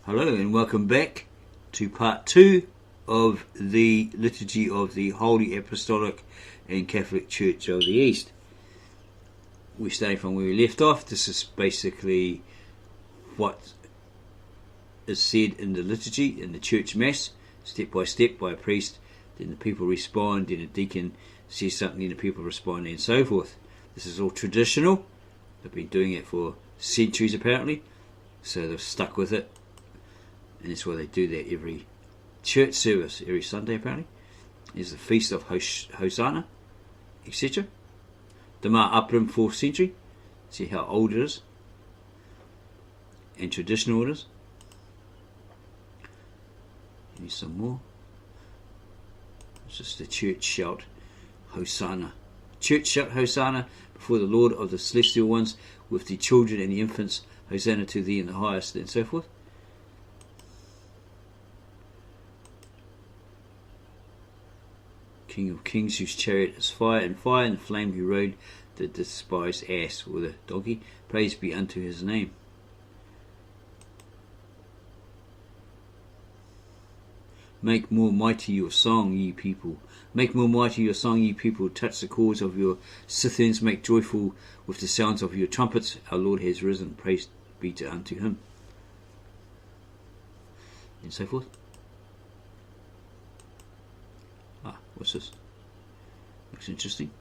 Hello and welcome back to part 2 of the Liturgy of the Holy Apostolic and Catholic Church of the East. We're starting from where we left off. This is basically what is said in the liturgy, in the church mass, step by step by a priest. Then the people respond, then a deacon says something, then the people respond, and so forth. This is all traditional. They've been doing it for centuries apparently, so they've stuck with it. And that's why they do that every church service, every Sunday apparently. There's the Feast of Hosanna, etc. The Mar Uprim, 4th century. See how old it is. And traditional it is. Here's some more. It's just the church shout Hosanna. Church shout Hosanna before the Lord of the celestial ones, with the children and the infants. Hosanna to thee in the highest, and so forth. King of kings, whose chariot is fire, and the flame who rode the despised ass or the donkey. Praise be unto his name. Make more mighty your song, ye people. Make more mighty your song, ye people. Touch the cords of your citherns. Make joyful with the sounds of your trumpets. Our Lord has risen. Praise be unto him. And so forth. What's this? Looks interesting.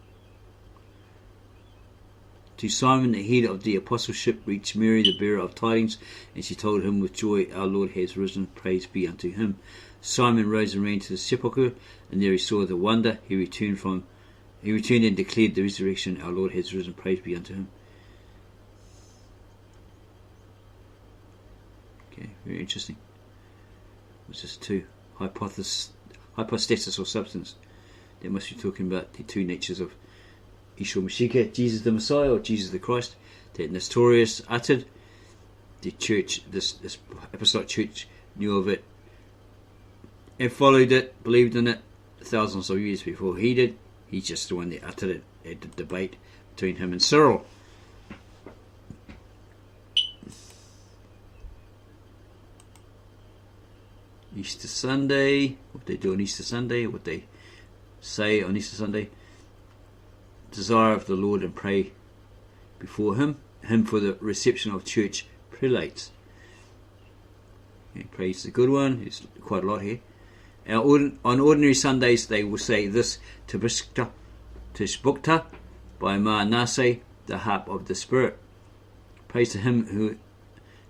To Simon, the head of the apostleship, reached Mary, the bearer of tidings, and she told him with joy, Our Lord has risen, praise be unto him. Simon rose and ran to the sepulchre, and there he saw the wonder. He returned and declared the resurrection. Our Lord has risen, praise be unto him. Okay, very interesting. What's this too? Hypostasis or substance. They must be talking about the two natures of Ysho Msheekah, Jesus the Messiah or Jesus the Christ, that Nestorius uttered. The church, this apostolic church, knew of it and followed it, believed in it thousands of years before he did. He's just the one that uttered it at the debate between him and Cyril. Easter Sunday, what they do on Easter Sunday, what they say on Easter Sunday. Desire of the Lord and pray before him for the reception of church prelates. Okay, praise the good one. There's quite a lot here. On ordinary Sundays they will say this: Tishbukta by Mar Nase, the harp of the Spirit. Praise to him who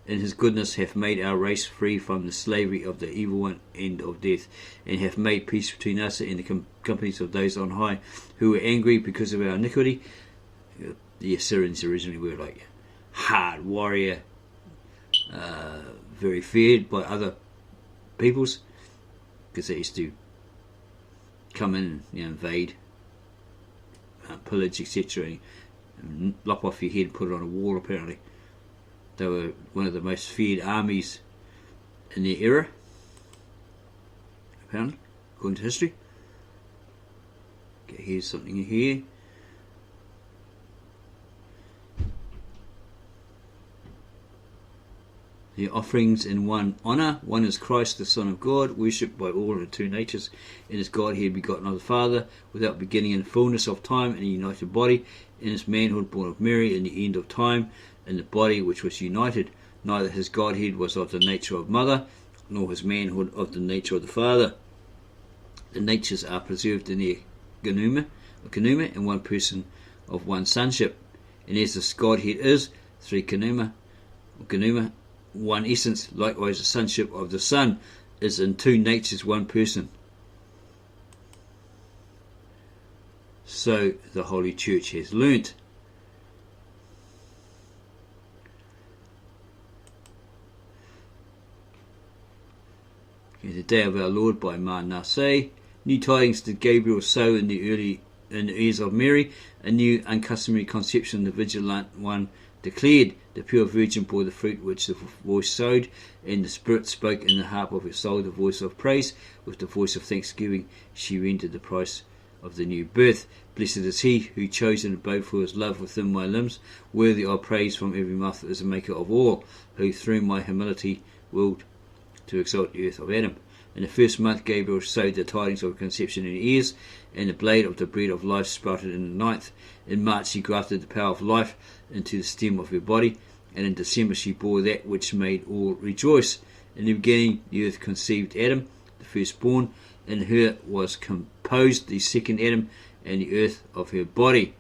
in his goodness hath made our race free from the slavery of the evil one and of death, and hath made peace between us and the companies of those on high, who were angry because of our iniquity. The Assyrians originally were like hard warrior, very feared by other peoples, because they used to come in and invade, pillage, etc., and lop off your head and put it on a wall apparently. They were one of the most feared armies in their era, apparently, according to history. Okay, here's something here. The offerings in one honour. One is Christ, the Son of God, worshipped by all in the two natures, and is Godhead begotten of the Father, without beginning in the fullness of time, in a united body, in his manhood born of Mary, in the end of time, in the body which was united. Neither his Godhead was of the nature of mother, nor his manhood of the nature of the Father. The natures are preserved in their genoma, in one person of one sonship. And as this Godhead is, three genoma, one essence, likewise the sonship of the Son is in two natures one person. So the Holy Church has learnt. The day of our Lord by Mar Nase. New tidings did Gabriel sow in the ears of Mary. A new uncustomary conception, the vigilant one declared. The pure virgin bore the fruit which the voice sowed, and the Spirit spoke in the harp of her soul the voice of praise. With the voice of thanksgiving she rendered the price of the new birth. Blessed is he who chose and abode for his love within my limbs, worthy of praise from every mouth is the maker of all, who through my humility willed to exalt the earth of Adam. In the first month Gabriel sowed the tidings of conception in her ears, and the blade of the bread of life sprouted in the ninth. In March she grafted the power of life into the stem of her body, and in December she bore that which made all rejoice. In the beginning the earth conceived Adam, the firstborn, in her was composed the second Adam, and the earth of her body.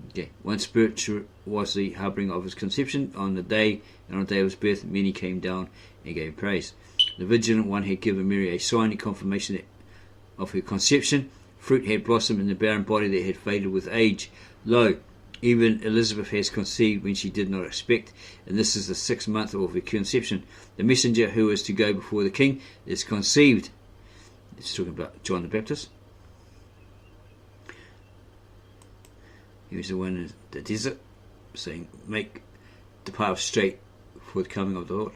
Okay. One spirit was the harbouring of his conception. On the day of his birth many came down and gave praise. The vigilant one had given Mary a sign in confirmation of her conception. Fruit had blossomed in the barren body that had faded with age. Lo, even Elizabeth has conceived when she did not expect, and this is the 6th month of her conception. The messenger who is to go before the king is conceived. It's talking about John the Baptist. He was the one in the desert saying, make the path straight for the coming of the Lord.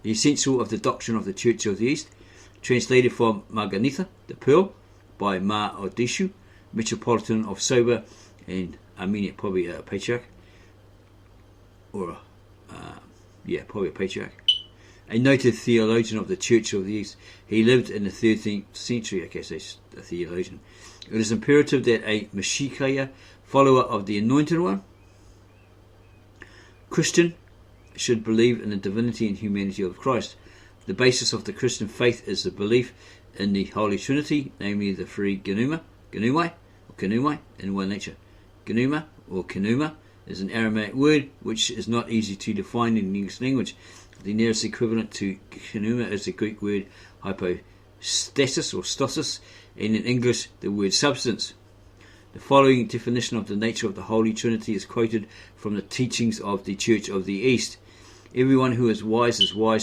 The essential of the doctrine of the Church of the East, translated from Mar Dinkha, the Pearl, by Mar Dinkha, Metropolitan of Sober and Armenia, probably a patriarch, or probably a patriarch. A noted theologian of the Church of the East. He lived in the 13th century, I guess he's a theologian. It is imperative that a Msheekah, follower of the Anointed One, Christian, should believe in the divinity and humanity of Christ. The basis of the Christian faith is the belief in the Holy Trinity, namely the three Gnumai in one nature. Gnuma or Kenuma is an Aramaic word which is not easy to define in the English language. The nearest equivalent to Kenuma is the Greek word hypostasis or stosis, and in English the word substance. The following definition of the nature of the Holy Trinity is quoted from the teachings of the Church of the East. Everyone who is wise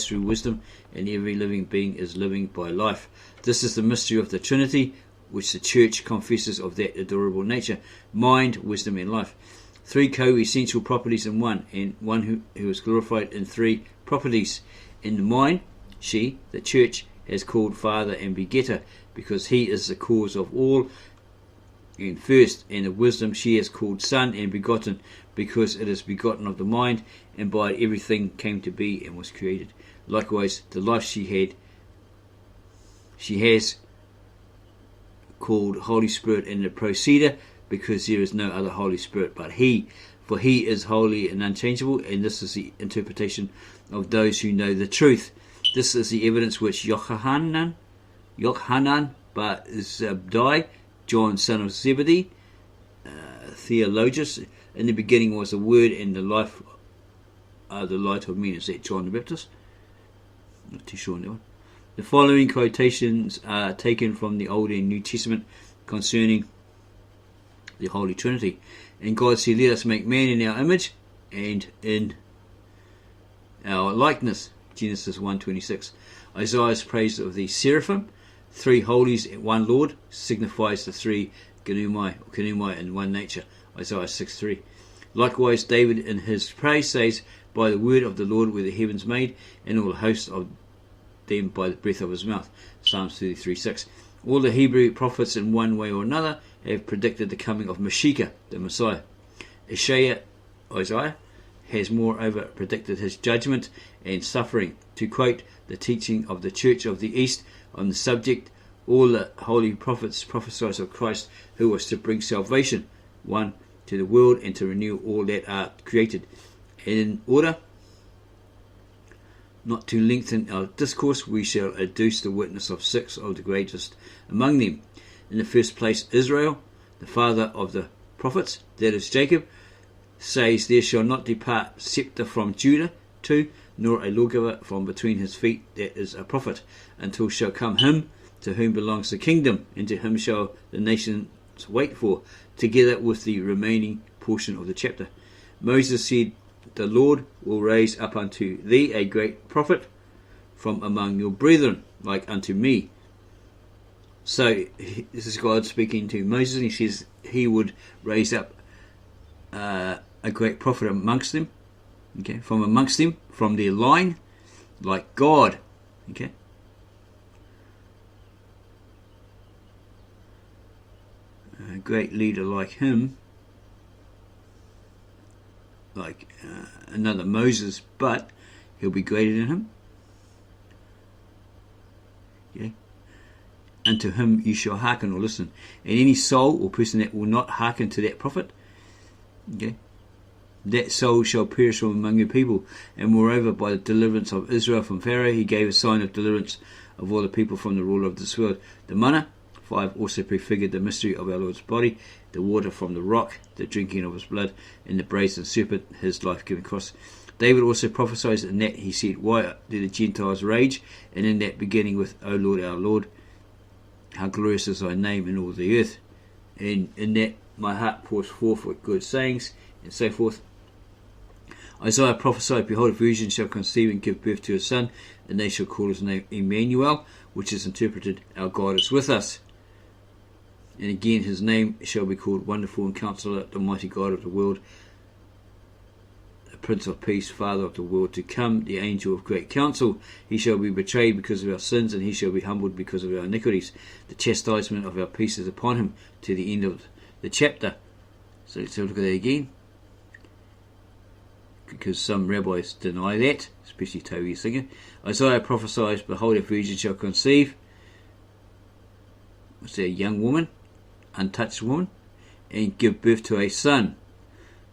through wisdom, and every living being is living by life. This is the mystery of the Trinity, which the Church confesses of that adorable nature: mind, wisdom, and life. Three co-essential properties in one, and one who is glorified in three properties. In the mind, she, the Church, has called Father and Begetter, because he is the cause of all and first. And the wisdom she has called Son and Begotten, because it is begotten of the mind, and by it everything came to be and was created. Likewise, the life she has called Holy Spirit and the Proceder, because there is no other Holy Spirit but he, for he is holy and unchangeable, and this is the interpretation of those who know the truth. This is the evidence which Yochanan bar Zabdi, John son of Zebedee, theologians, in the beginning was the Word, and the life, the light of men. Is that John the Baptist? Not too sure on that one. The following quotations are taken from the Old and New Testament concerning the Holy Trinity. And God said, let us make man in our image and in our likeness. Genesis 1:26. Isaiah's praise of the seraphim, three holies and one Lord, signifies the three Gnumai in one nature. Isaiah 6:3. Likewise, David in his praise says, by the word of the Lord were the heavens made, and all the hosts of them by the breath of his mouth. Psalms 33:6. All the Hebrew prophets in one way or another have predicted the coming of Msheekah, the Messiah. Isaiah has moreover predicted his judgment and suffering. To quote the teaching of the Church of the East on the subject, all the holy prophets prophesied of Christ, who was to bring salvation, one, to the world, and to renew all that are created. And in order not to lengthen our discourse, we shall adduce the witness of 6 of the greatest among them. In the first place, Israel, the father of the prophets, that is Jacob, says, there shall not depart scepter from Judah, 2, nor a lawgiver from between his feet, that is a prophet, until shall come him to whom belongs the kingdom, and to him shall the nations wait for, together with the remaining portion of the chapter. Moses said, the Lord will raise up unto thee a great prophet from among your brethren, like unto me. So this is God speaking to Moses, and he says he would raise up a great prophet amongst them, okay, from amongst them, from their line, like God, okay. A great leader like him, like another Moses, but he'll be greater than him. Okay. And to him you shall hearken or listen. And any soul or person that will not hearken to that prophet, okay, that soul shall perish from among your people. And moreover, by the deliverance of Israel from Pharaoh, he gave a sign of deliverance of all the people from the ruler of this world. The manna 5 also prefigured the mystery of our Lord's body, the water from the rock, the drinking of his blood, and the brazen serpent, his life-giving cross. David also prophesied in that he said, why do the Gentiles rage? And in that beginning with, O Lord, our Lord, how glorious is thy name in all the earth. And in that my heart pours forth with good sayings, and so forth. Isaiah prophesied, behold, a virgin shall conceive and give birth to a son, and they shall call his name Emmanuel, which is interpreted, our God is with us. And again his name shall be called Wonderful and Counselor, the mighty God of the world, the Prince of Peace, Father of the world to come, the angel of great counsel. He shall be betrayed because of our sins, and he shall be humbled because of our iniquities. The chastisement of our peace is upon him, to the end of the chapter. So let's have a look at that again, because some rabbis deny that, especially Toby Singer. Isaiah prophesies, behold, a virgin shall conceive. What's that, a young woman, untouched woman, and give birth to a son,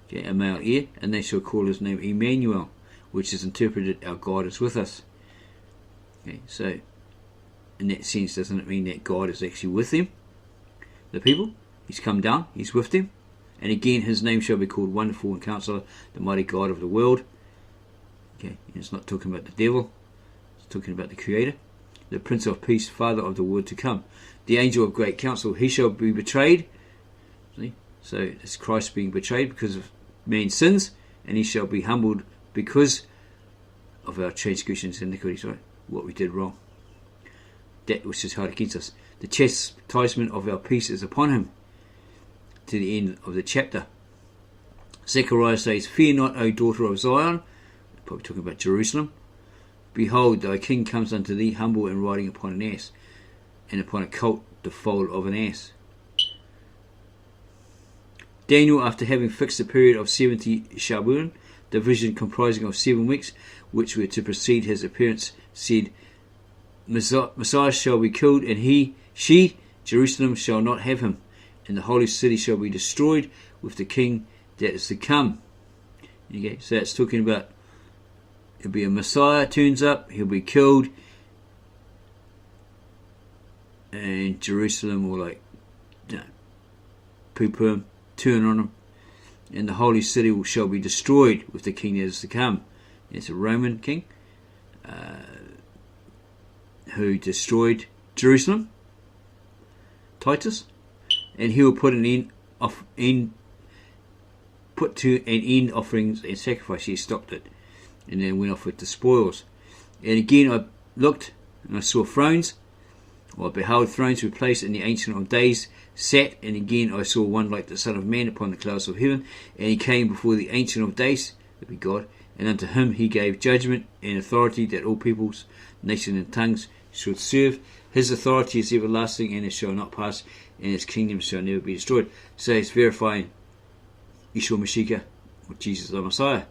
okay, a male heir, and they shall call his name Emmanuel, which is interpreted, our God is with us. Okay, so in that sense, doesn't it mean that God is actually with them, the people? He's come down, he's with them. And again his name shall be called Wonderful and Counselor, the mighty God of the world. Okay, and it's not talking about the devil, it's talking about the Creator. The Prince of Peace, Father of the world to come. The angel of great counsel, he shall be betrayed. See? So it's Christ being betrayed because of man's sins, and he shall be humbled because of our transgressions and iniquities, right? What we did wrong, that which is held against us. The chastisement of our peace is upon him, to the end of the chapter. Zechariah says, fear not, O daughter of Zion, probably talking about Jerusalem. Behold, thy king comes unto thee, humble and riding upon an ass, and upon a colt, the foal of an ass. Daniel, after having fixed the period of 70 Shabuan, the vision comprising of 7 weeks, which were to precede his appearance, said, Messiah shall be killed, and she, Jerusalem, shall not have him, and the holy city shall be destroyed with the king that is to come. Okay, so that's talking about, it'll be a Messiah turns up, he'll be killed, and Jerusalem will poo-poo him, turn on him, and the holy city shall be destroyed with the king that is to come. It's a Roman king who destroyed Jerusalem, Titus, and he will put to an end offerings and sacrifice. He stopped it, and then went off with the spoils. And again I looked, and I saw thrones, or I beheld thrones were placed, and the Ancient of Days sat, and again I saw one like the Son of Man upon the clouds of heaven, and he came before the Ancient of Days, that be God, and unto him he gave judgment and authority, that all peoples, nations, and tongues should serve. His authority is everlasting, and it shall not pass, and his kingdom shall never be destroyed. So it's verifying Ysho Msheekah, or Jesus the Messiah,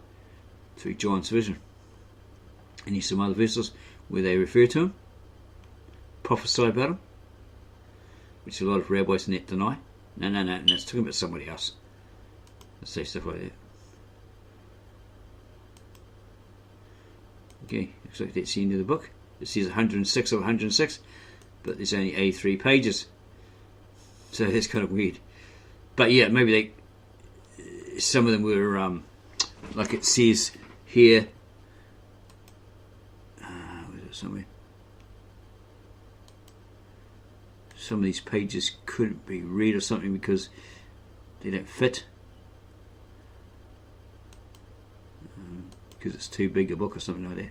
through John's vision. And there's some other verses where they refer to him, prophesy about him, which a lot of rabbis in that deny. No, it's talking about somebody else. Let's say stuff like that. Okay, looks like that's the end of the book. It says 106 of 106, but there's only 83 pages. So that's kind of weird. But yeah, maybe some of them were, like it says here, where's it somewhere? Some of these pages couldn't be read or something because they don't fit. Because it's too big a book or something like that.